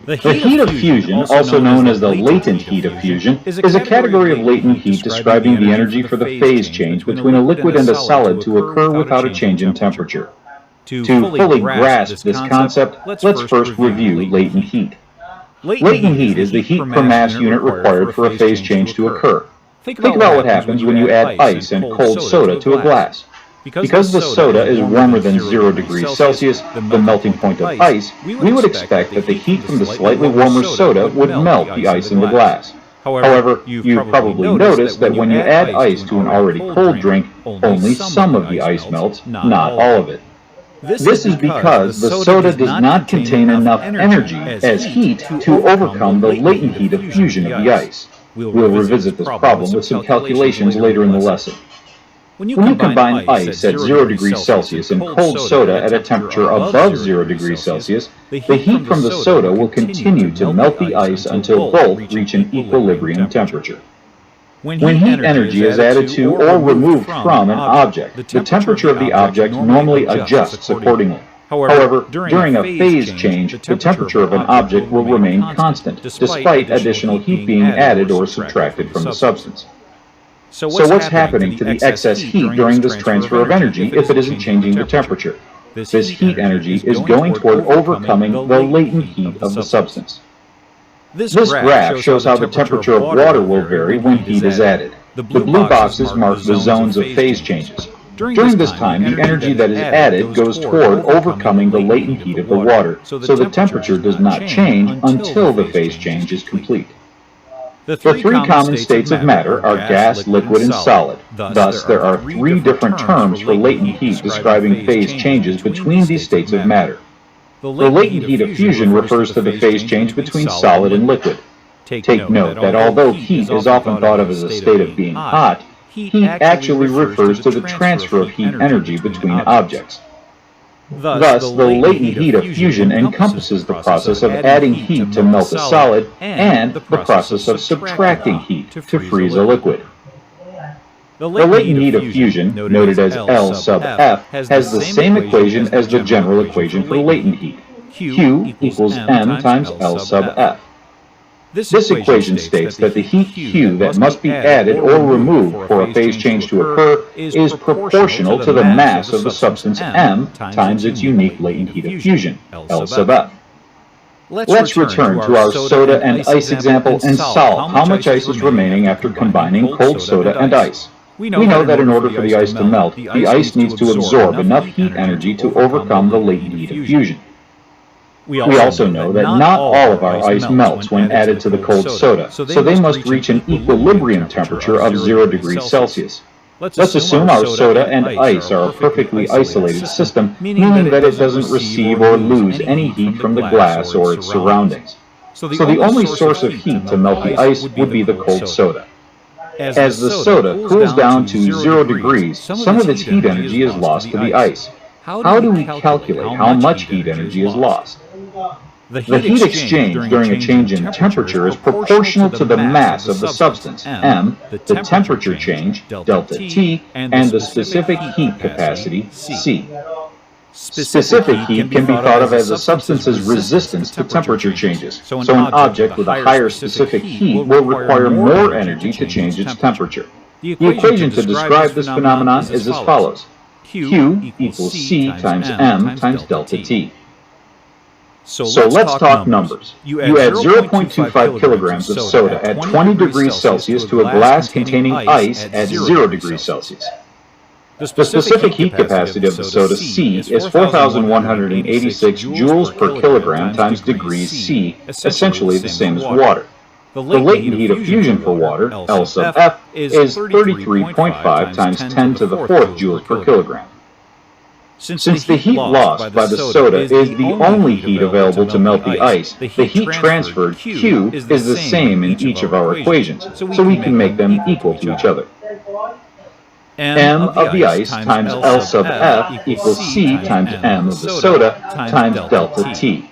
The heat of fusion, also known as the latent heat of fusion, is a category of latent heat describing the energy for the phase change between a liquid and a solid to occur without a change in temperature. To fully grasp this concept, let's first review latent heat. Latent heat is the heat per mass unit required for a phase change to occur. Think about what happens when you add ice and cold soda to a glass. Because the soda is warmer than 0 degrees Celsius, the melting point of ice, we would expect that the heat from the slightly warmer soda would melt the ice in the glass. However, you've probably noticed that when you add ice to an already cold drink, only some of the ice melts, not all of it. This is because the soda does not contain enough energy as heat to overcome the latent heat of fusion of the ice. We'll revisit this problem with some calculations later in the lesson. When you combine ice at 0 degrees Celsius and cold soda at a temperature above 0 degrees Celsius, the heat from the soda will continue to melt the ice until both reach an equilibrium temperature. When heat energy is added to or removed from an object, the temperature of the object normally adjusts accordingly. However, during a phase change, the temperature of an object will remain constant, despite additional heat being added or subtracted from the substance. So what's happening to the excess heat during this transfer of energy if it isn't changing the temperature? This heat energy is going toward overcoming the latent heat of the substance. This graph shows how the temperature of water will vary when heat is added. The blue boxes mark the zones of phase changes. During this time, the energy that is added goes toward overcoming the latent heat of the water, so the temperature does not change until the phase change is complete. The three common states of matter are gas, liquid, and solid. Thus, there are three different terms for latent heat describing phase changes between these states of matter. The latent heat of fusion refers to the phase change between solid and liquid. Take note that although heat is often thought of as a state of being hot, heat actually refers to the transfer of heat energy between objects. Thus, the latent heat of fusion encompasses the process of adding heat to melt a solid and the process of subtracting heat to freeze a liquid. The latent heat of fusion, noted as L sub F, has the same equation as the general equation for latent heat. Q equals M times L sub F. This equation states that the heat Q that must be added or removed for a phase change to occur is proportional to the mass of the substance M times its unique latent heat of fusion, L sub F. Let's return to our soda and ice example and solve how much ice is remaining after combining cold soda and ice. We know that in order for the ice to melt, the ice needs to absorb enough heat energy to overcome the latent heat of fusion. We also know that not all of our ice melts when added to the cold soda, so they must reach an equilibrium temperature of 0 degrees Celsius. Let's assume our soda and ice are a perfectly isolated system, meaning that it doesn't receive or lose any heat from the glass or its surroundings. So the only source of heat to melt the ice would be the cold soda. As the soda cools down to 0 degrees, some of its heat energy is lost to the ice. How do we calculate how much heat energy is lost? The heat exchange during a change in temperature is proportional to the mass of the substance, M, the temperature change, delta T, and the specific heat capacity, C. Specific heat can be thought of as a substance's resistance to temperature changes, so an object with a higher specific heat will require more energy to change its temperature. The equation to describe this phenomenon is as follows. Q equals C times M times delta T. So let's talk numbers. You add 0.25 kilograms of soda at 20 degrees Celsius to a glass containing ice at 0 degrees Celsius. The specific heat capacity of the soda C is 4,186 joules per kilogram times degrees C, essentially the same as water. The latent heat of fusion for water, L sub F, is 33.5 times 10 to the 4th joules per kilogram. Since the heat lost by the soda is the only heat available to melt the ice, the heat transferred, Q, is the same in each of our equations, so we can make them equal to each other. M of the ice times L sub F equals C times M of the soda times delta T.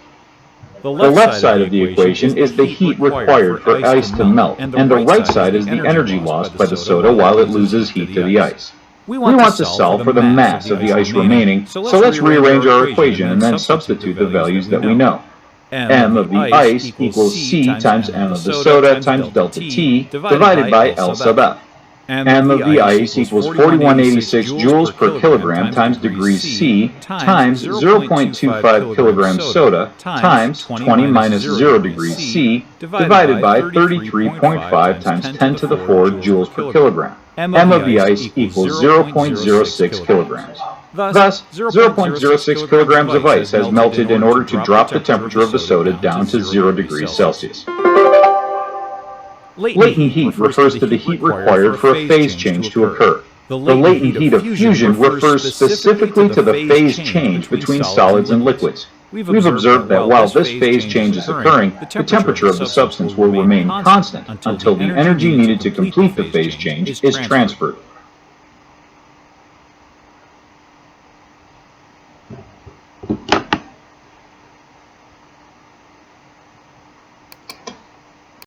The left side of the equation is the heat required for ice to melt, and the right side is the energy lost by the soda while it loses heat to the ice. We want to solve for the mass of the ice remaining, so let's rearrange our equation and then substitute the values that we know. M of the ice equals C times M of the soda times delta T divided by L sub F. M of the ice equals 4186 joules per kilogram times degrees C times 0.25 kilograms soda times 20 minus 0 degrees C divided by 33.5 times 10 to the 4 joules per kilogram. M of the ice equals 0.06 kilograms. Thus, 0.06 kilograms of ice has melted in order to drop the temperature of the soda down to 0 degrees Celsius. Latent heat refers to the heat required for a phase change to occur. The latent heat of fusion refers specifically to the phase change between solids and liquids. We've observed that while this phase change is occurring, the temperature of the substance will remain constant until the energy needed to complete the phase change is transferred.